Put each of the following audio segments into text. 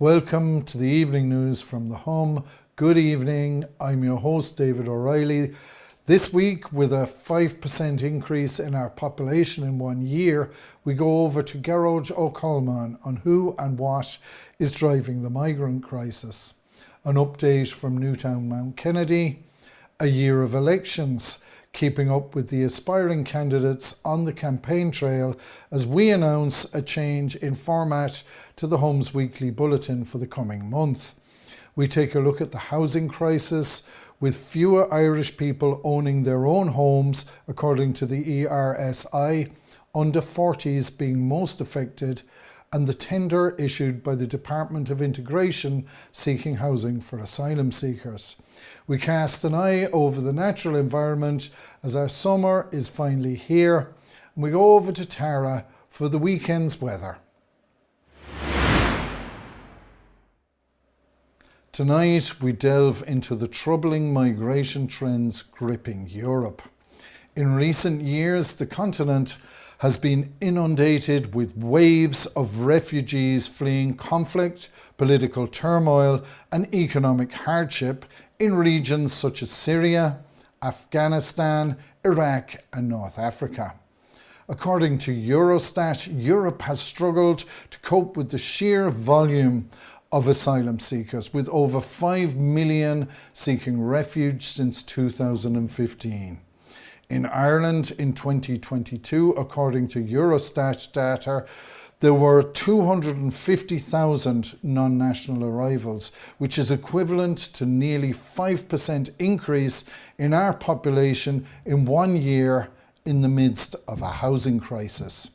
Welcome to the evening news from the Hum. Good evening, I'm your host David O'Reilly. This week, with a 5% increase in our population in 1 year, we go over to Gearoid O'Colmain on who and what is driving the migrant crisis. An update from Newtownmountkennedy, a year of elections, keeping up with the aspiring candidates on the campaign trail as we announce a change in format to the Hum's weekly bulletin for the coming month. We take a look at the housing crisis, with fewer Irish people owning their own homes according to the ERSI, under 40s being most affected, and the tender issued by the Dept of Integration seeking housing for asylum seekers. We cast an eye over the natural environment as our summer is finally here, and we go over to Tara for the weekend's weather. Tonight we delve into the troubling migration trends gripping Europe. In recent years, the continent has been inundated with waves of refugees fleeing conflict, political turmoil and economic hardship in regions such as Syria, Afghanistan, Iraq and North Africa. According to Eurostat, Europe has struggled to cope with the sheer volume of asylum seekers, with over 5 million seeking refuge since 2015. In Ireland in 2022, according to Eurostat data, there were 250,000 non-national arrivals, which is equivalent to nearly 5% increase in our population in 1 year in the midst of a housing crisis.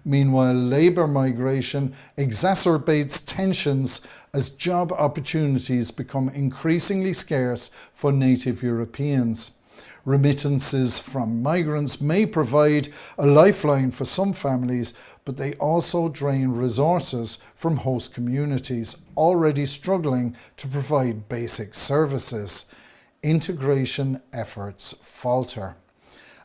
Meanwhile, labour migration exacerbates tensions as job opportunities become increasingly scarce for native Europeans. Remittances from migrants may provide a lifeline for some families, but they also drain resources from host communities already struggling to provide basic services. Integration efforts falter.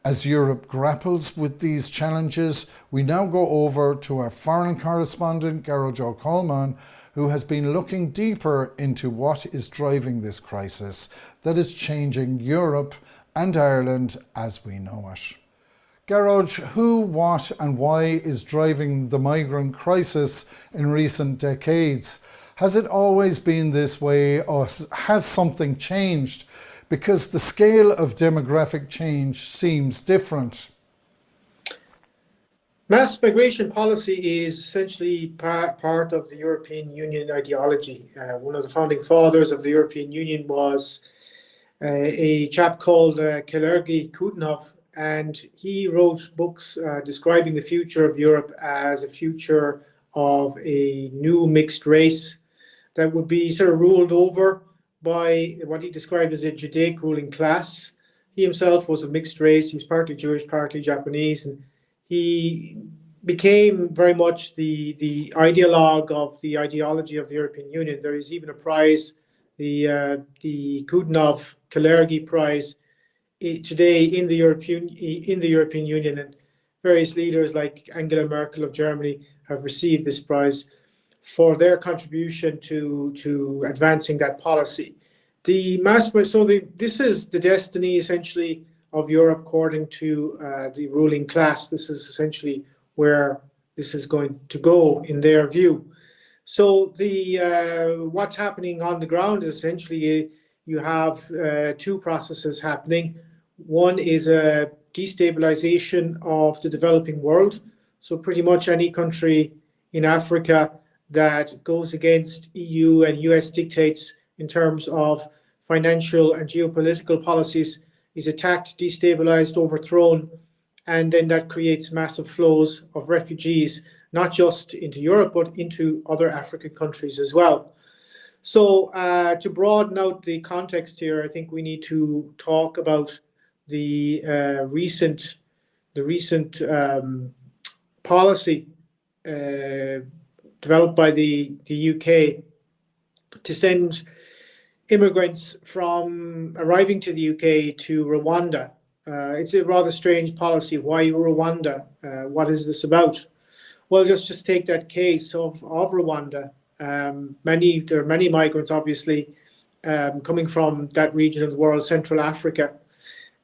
As Europe grapples with these challenges, we now go over to our foreign correspondent, Gearoid O'Colmain, who has been looking deeper into what is driving this crisis that is changing Europe and Ireland as we know it. Gearoid, who, what and why is driving the migrant crisis in recent decades? Has it always been this way, or has something changed? Because the scale of demographic change seems different. Mass migration policy is essentially part of the European Union ideology. One of the founding fathers of the European Union was a chap called Gearoid O'Colmain, and he wrote books describing the future of Europe as a future of a new mixed race that would be sort of ruled over by what he described as a Judaic ruling class. He himself was a mixed race. He was partly Jewish, partly Japanese, and he became very much the ideologue of the ideology of the European Union. There is even a prize, the Gearoid Prize, today in the European Union, and various leaders like Angela Merkel of Germany have received this prize for their contribution to advancing that policy. This is the destiny essentially of Europe according to the ruling class. This is essentially where this is going to go in their view. So what's happening on the ground is essentially you have two processes happening. One is a destabilization of the developing world. So pretty much any country in Africa that goes against EU and US dictates in terms of financial and geopolitical policies is attacked, destabilized, overthrown, and then that creates massive flows of refugees, not just into Europe, but into other African countries as well. So to broaden out the context here, I think we need to talk about the recent policy developed by the UK to send immigrants from arriving to the UK to Rwanda. It's a rather strange policy. Why Rwanda? What is this about? Well, just take that case of Rwanda. There are many migrants, obviously, coming from that region of the world, Central Africa.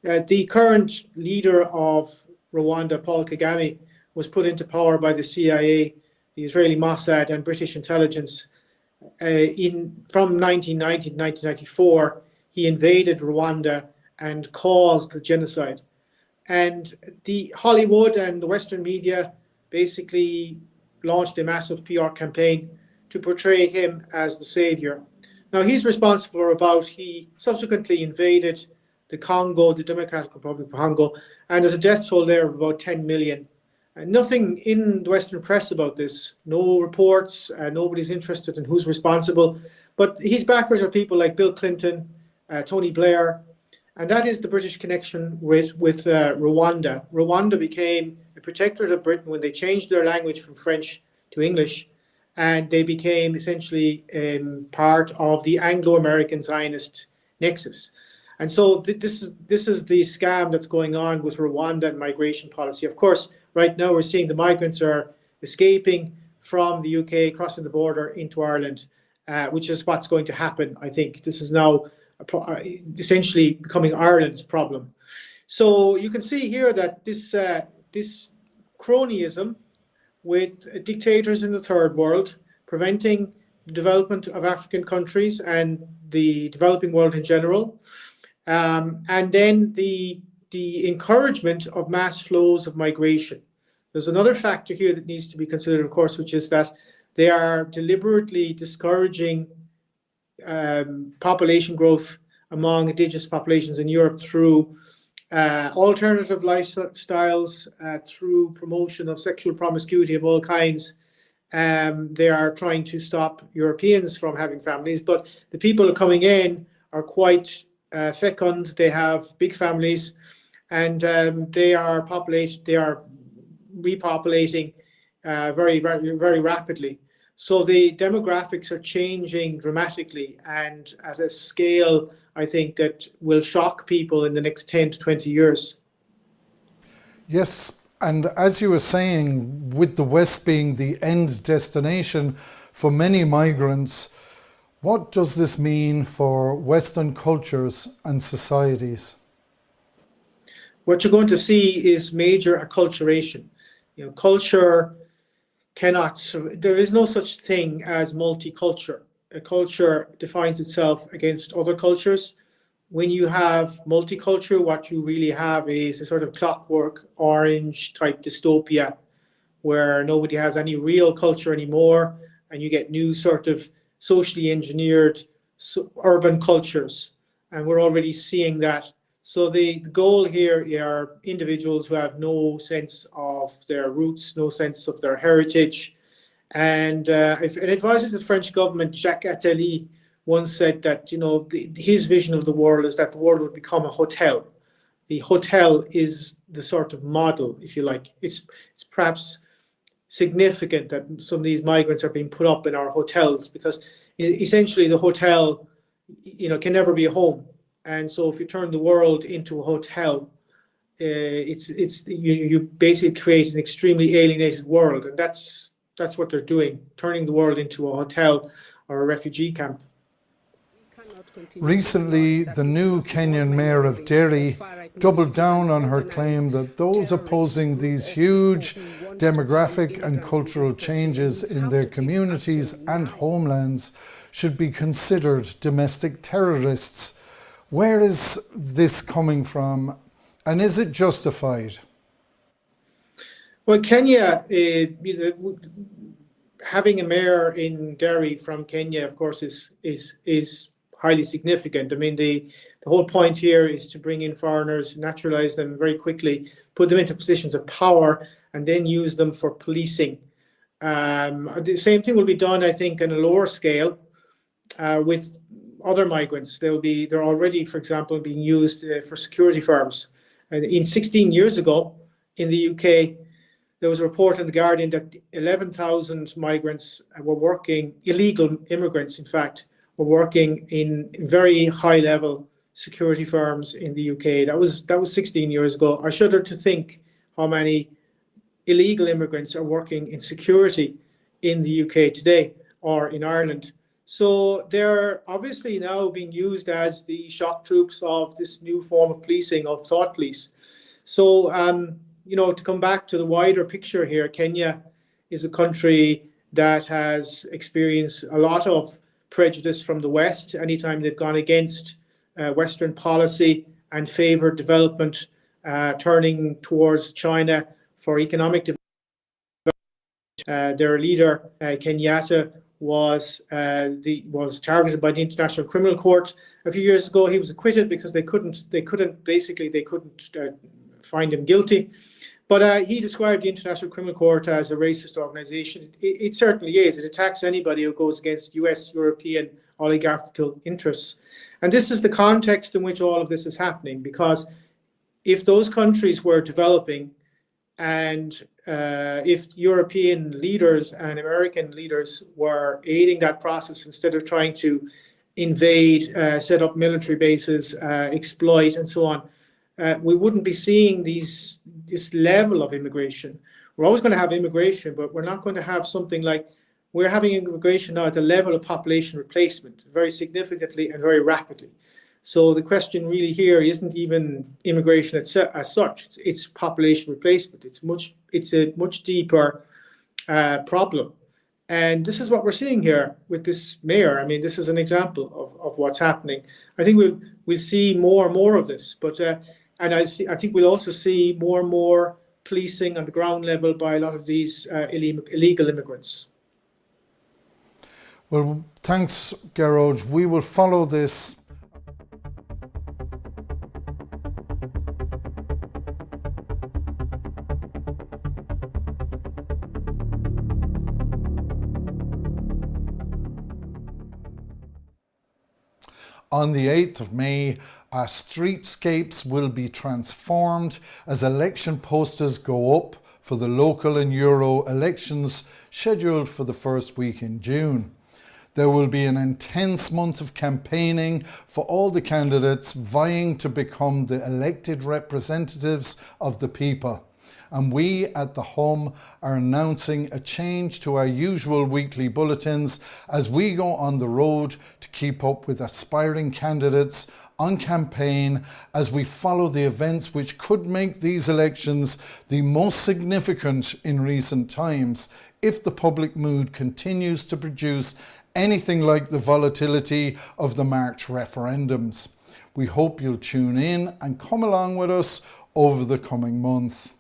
The current leader of Rwanda, Paul Kagame, was put into power by the CIA, the Israeli Mossad, and British intelligence. From 1990 to 1994, he invaded Rwanda and caused the genocide. And the Hollywood and the Western media basically launched a massive PR campaign to portray him as the savior. Now, he's responsible for he subsequently invaded the Congo, the Democratic Republic of Congo, and there's a death toll there of about 10 million. Nothing in the Western press about this, no reports, nobody's interested in who's responsible. But his backers are people like Bill Clinton, Tony Blair, and that is the British connection with Rwanda. Rwanda became a protectorate of Britain when they changed their language from French to English, and they became essentially part of the Anglo-American Zionist nexus. And so this is the scam that's going on with Rwanda and migration policy. Of course, right now we're seeing the migrants are escaping from the UK, crossing the border into Ireland, which is what's going to happen, I think. This is now essentially becoming Ireland's problem. So you can see here that this cronyism with dictators in the third world preventing the development of African countries and the developing world in general, and then the encouragement of mass flows of migration. There's another factor here that needs to be considered, of course, which is that they are deliberately discouraging population growth among indigenous populations in Europe through alternative lifestyles, through promotion of sexual promiscuity of all kinds. They are trying to stop Europeans from having families, but the people coming in are quite fecund. They have big families, and they are repopulating very, very, very rapidly. So the demographics are changing dramatically and at a scale, I think, that will shock people in the next 10 to 20 years. Yes, and as you were saying, with the West being the end destination for many migrants, what does this mean for Western cultures and societies? What you're going to see is major acculturation. Culture there is no such thing as multicultural. A culture defines itself against other cultures. When you have multicultural, what you really have is a sort of Clockwork Orange type dystopia where nobody has any real culture anymore, and you get new sort of socially engineered urban cultures. And we're already seeing that. So the goal here are individuals who have no sense of their roots, no sense of their heritage. And an advisor to the French government, Jacques Attali, once said that his vision of the world is that the world would become a hotel. The hotel is the sort of model, if you like. It's perhaps significant that some of these migrants are being put up in our hotels because essentially the hotel, can never be a home. And so if you turn the world into a hotel, you basically create an extremely alienated world, and that's what they're doing, turning the world into a hotel or a refugee camp. Recently, the new Kenyan mayor of Derry doubled down on her claim that those opposing these huge demographic and cultural changes in their communities and homelands should be considered domestic terrorists. Where is this coming from, and is it justified? Well, Kenya, having a mayor in Derry from Kenya, of course, is highly significant. I mean, the whole point here is to bring in foreigners, naturalize them very quickly, put them into positions of power, and then use them for policing. The same thing will be done, I think, on a lower scale with other migrants. They're already, for example, being used for security firms. And 16 years ago in the UK, there was a report in The Guardian that 11,000 migrants were working, illegal immigrants, in fact, were working in very high-level security firms in the UK. That was 16 years ago. I shudder to think how many illegal immigrants are working in security in the UK today. or in Ireland. So they're obviously now being used as the shock troops of this new form of policing, of thought police. So, to come back to the wider picture here, Kenya is a country that has experienced a lot of prejudice from the West anytime they've gone against Western policy and favored development, turning towards China for economic development. Their leader, Kenyatta, was targeted by the International Criminal Court a few years ago. He was acquitted because they couldn't find him guilty. But he described the International Criminal Court as a racist organization. It certainly is. It attacks anybody who goes against US, European oligarchical interests. And this is the context in which all of this is happening, because if those countries were developing and if European leaders and American leaders were aiding that process instead of trying to invade, set up military bases, exploit, and so on, we wouldn't be seeing this level of immigration. We're always going to have immigration, but we're not going to have something like we're having immigration now at the level of population replacement, very significantly and very rapidly. So the question really here isn't even immigration as such; it's population replacement. It's a much deeper problem, and this is what we're seeing here with this mayor. I mean, this is an example of what's happening. I think we'll see more and more of this, but I think we'll also see more and more policing on the ground level by a lot of these illegal immigrants. Well, thanks, Gearoid. We will follow this. On the 8th of May, our streetscapes will be transformed as election posters go up for the local and Euro elections scheduled for the first week in June. There will be an intense month of campaigning for all the candidates vying to become the elected representatives of the people. And we at the Hum are announcing a change to our usual weekly bulletins as we go on the road to keep up with aspiring candidates on campaign as we follow the events which could make these elections the most significant in recent times if the public mood continues to produce anything like the volatility of the March referendums. We hope you'll tune in and come along with us over the coming month.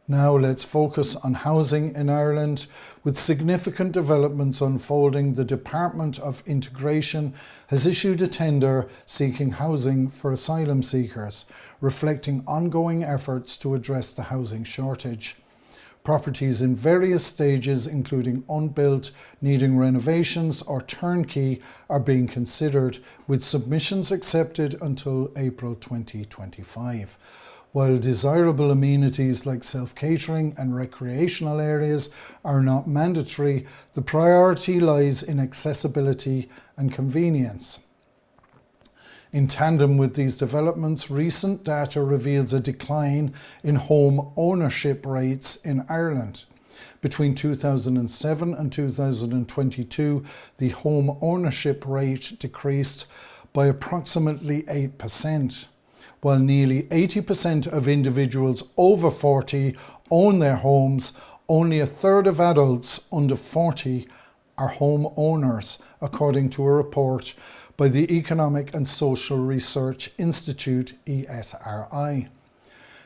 Now let's focus on housing in Ireland. With significant developments unfolding, the Dept of Integration has issued a tender seeking housing for asylum seekers, reflecting ongoing efforts to address the housing shortage. Properties in various stages, including unbuilt, needing renovations or turnkey, are being considered, with submissions accepted until April 2025. While desirable amenities like self-catering and recreational areas are not mandatory, the priority lies in accessibility and convenience. In tandem with these developments, recent data reveals a decline in home ownership rates in Ireland. Between 2007 and 2022, the home ownership rate decreased by approximately 8%. While nearly 80% of individuals over 40 own their homes, only a third of adults under 40 are home owners, according to a report by the Economic and Social Research Institute, ERSI.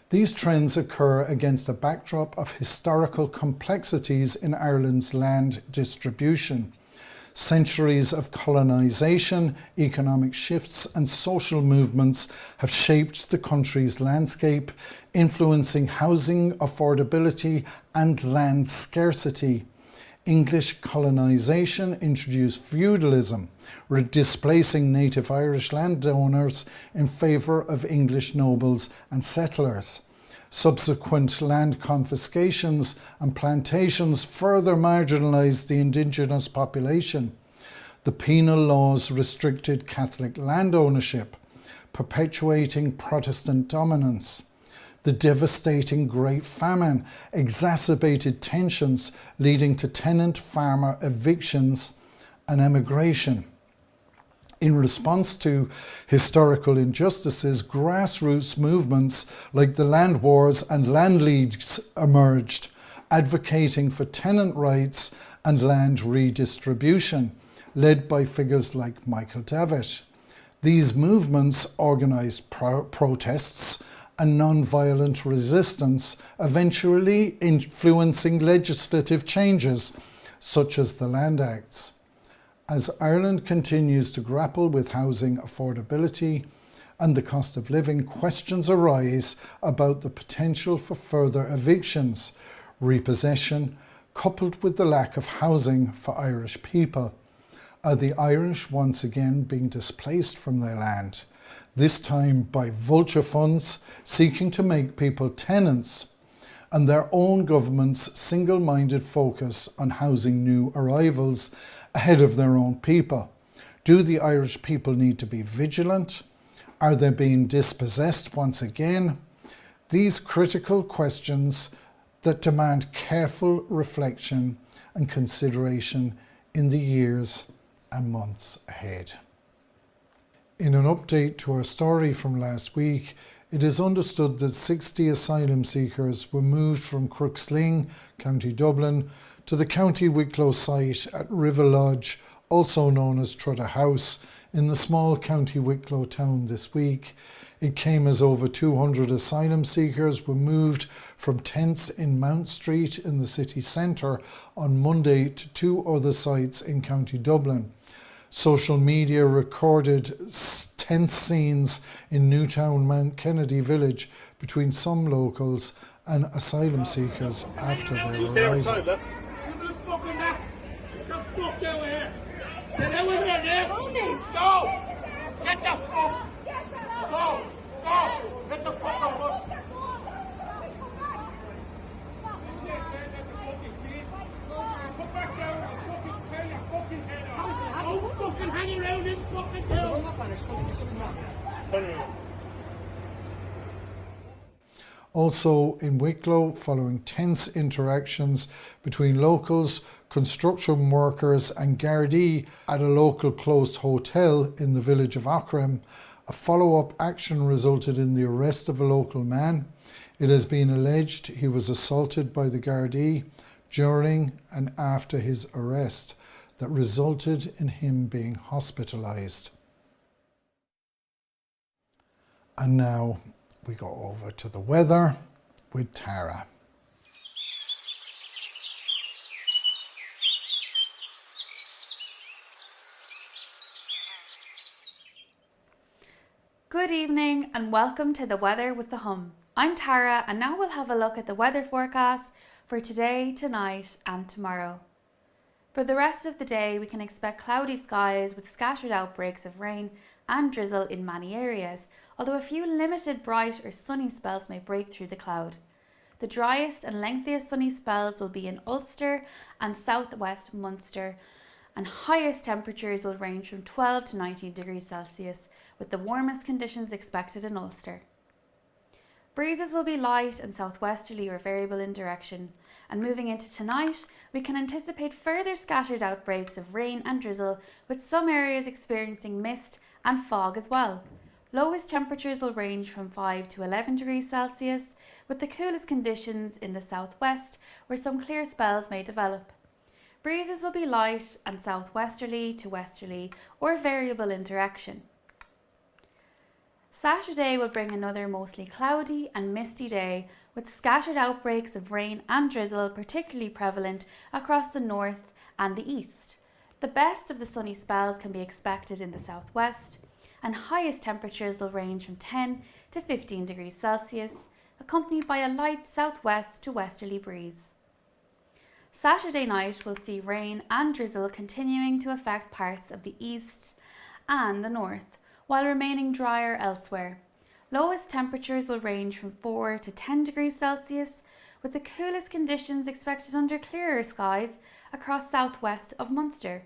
These trends occur against a backdrop of historical complexities in Ireland's land distribution. Centuries of colonisation, economic shifts and social movements have shaped the country's landscape, influencing housing affordability and land scarcity. English colonisation introduced feudalism, displacing native Irish landowners in favour of English nobles and settlers. Subsequent land confiscations and plantations further marginalised the indigenous population. The penal laws restricted Catholic land ownership, perpetuating Protestant dominance. The devastating Great Famine exacerbated tensions, leading to tenant-farmer evictions and emigration. In response to historical injustices, grassroots movements like the land wars and land leagues emerged, advocating for tenant rights and land redistribution, led by figures like Michael Dept. These movements organised protests and non-violent resistance, eventually influencing legislative changes such as the Land Acts. As Ireland continues to grapple with housing affordability and the cost of living, questions arise about the potential for further evictions, repossession, coupled with the lack of housing for Irish people. Are the Irish once again being displaced from their land, this time by vulture funds seeking to make people tenants, and their own government's single-minded focus on housing new arrivals ahead of their own people? Do the Irish people need to be vigilant? Are they being dispossessed once again? These critical questions that demand careful reflection and consideration in the years and months ahead. In an update to our story from last week, it is understood that 60 asylum seekers were moved from Crooksling, County Dublin, to the County Wicklow site at River Lodge, also known as Trotta House, in the small County Wicklow town this week. It came as over 200 asylum seekers were moved from tents in Mount Street in the city centre on Monday to two other sites in County Dublin. Social media recorded tense scenes in Newtownmountkennedy village between some locals and asylum seekers after their arrival. Also in Wicklow, following tense interactions between locals, construction workers and Gardaí at a local closed hotel in the village of Aughrim, a follow-up action resulted in the arrest of a local man. It has been alleged he was assaulted by the Gardaí during and after his arrest that resulted in him being hospitalised. And now we go over to the weather with Tara. Good evening and welcome to the Weather with the Hum. I'm Tara and now we'll have a look at the weather forecast for today, tonight and tomorrow. For the rest of the day we can expect cloudy skies with scattered outbreaks of rain and drizzle in many areas, although a few limited bright or sunny spells may break through the cloud. The driest and lengthiest sunny spells will be in Ulster and southwest Munster, and highest temperatures will range from 12 to 19 degrees Celsius, with the warmest conditions expected in Ulster. Breezes will be light and southwesterly or variable in direction, and moving into tonight, we can anticipate further scattered outbreaks of rain and drizzle, with some areas experiencing mist and fog as well. Lowest temperatures will range from 5 to 11 degrees Celsius, with the coolest conditions in the southwest, where some clear spells may develop. Breezes will be light and southwesterly to westerly or variable in direction. Saturday will bring another mostly cloudy and misty day, with scattered outbreaks of rain and drizzle particularly prevalent across the north and the east. The best of the sunny spells can be expected in the southwest, and highest temperatures will range from 10 to 15 degrees Celsius, accompanied by a light southwest to westerly breeze. Saturday night will see rain and drizzle continuing to affect parts of the east and the north, while remaining drier elsewhere. Lowest temperatures will range from 4 to 10 degrees Celsius, with the coolest conditions expected under clearer skies across southwest of Munster.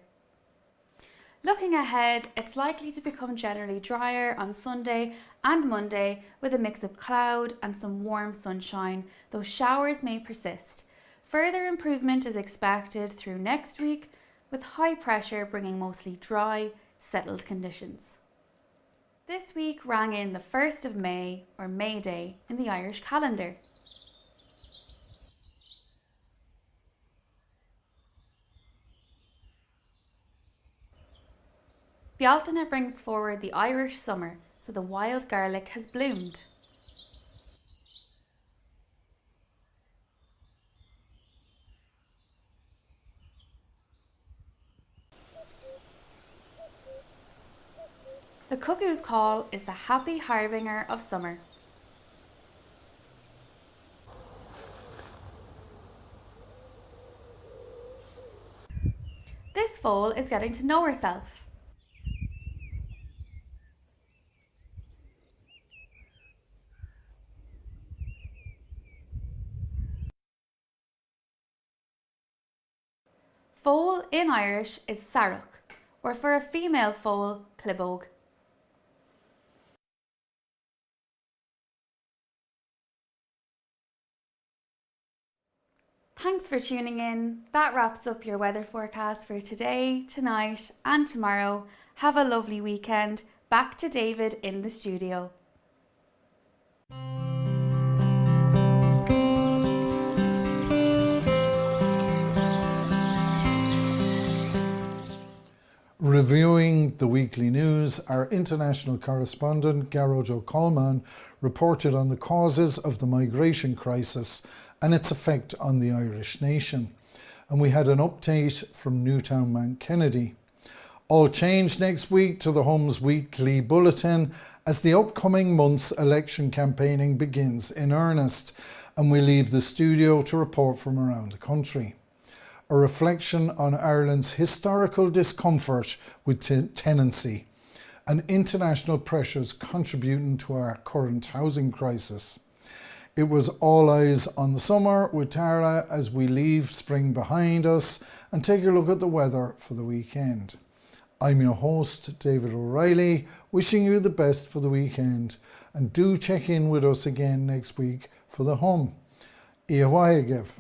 Looking ahead, it's likely to become generally drier on Sunday and Monday with a mix of cloud and some warm sunshine, though showers may persist. Further improvement is expected through next week, with high pressure bringing mostly dry, settled conditions. This week rang in the 1st of May, or May Day, in the Irish calendar. Bealtaine brings forward the Irish summer, so the wild garlic has bloomed. The cuckoo's call is the happy harbinger of summer. This foal is getting to know herself. Foal in Irish is sarach, or for a female foal, plebog. Thanks for tuning in. That wraps up your weather forecast for today, tonight and tomorrow. Have a lovely weekend. Back to David in the studio. Reviewing the weekly news, our international correspondent Gearoid O'Colmain reported on the causes of the migration crisis and its effect on the Irish nation. And we had an update from Newtownmountkennedy. All change next week to the Home's weekly bulletin as the upcoming month's election campaigning begins in earnest, and we leave the studio to report from around the country. A reflection on Ireland's historical discomfort with tenancy and international pressures contributing to our current housing crisis. It was all eyes on the summer with Tara as we leave spring behind us and take a look at the weather for the weekend. I'm your host, David O'Reilly, wishing you the best for the weekend, and do check in with us again next week for the Home. Iahwaiagif.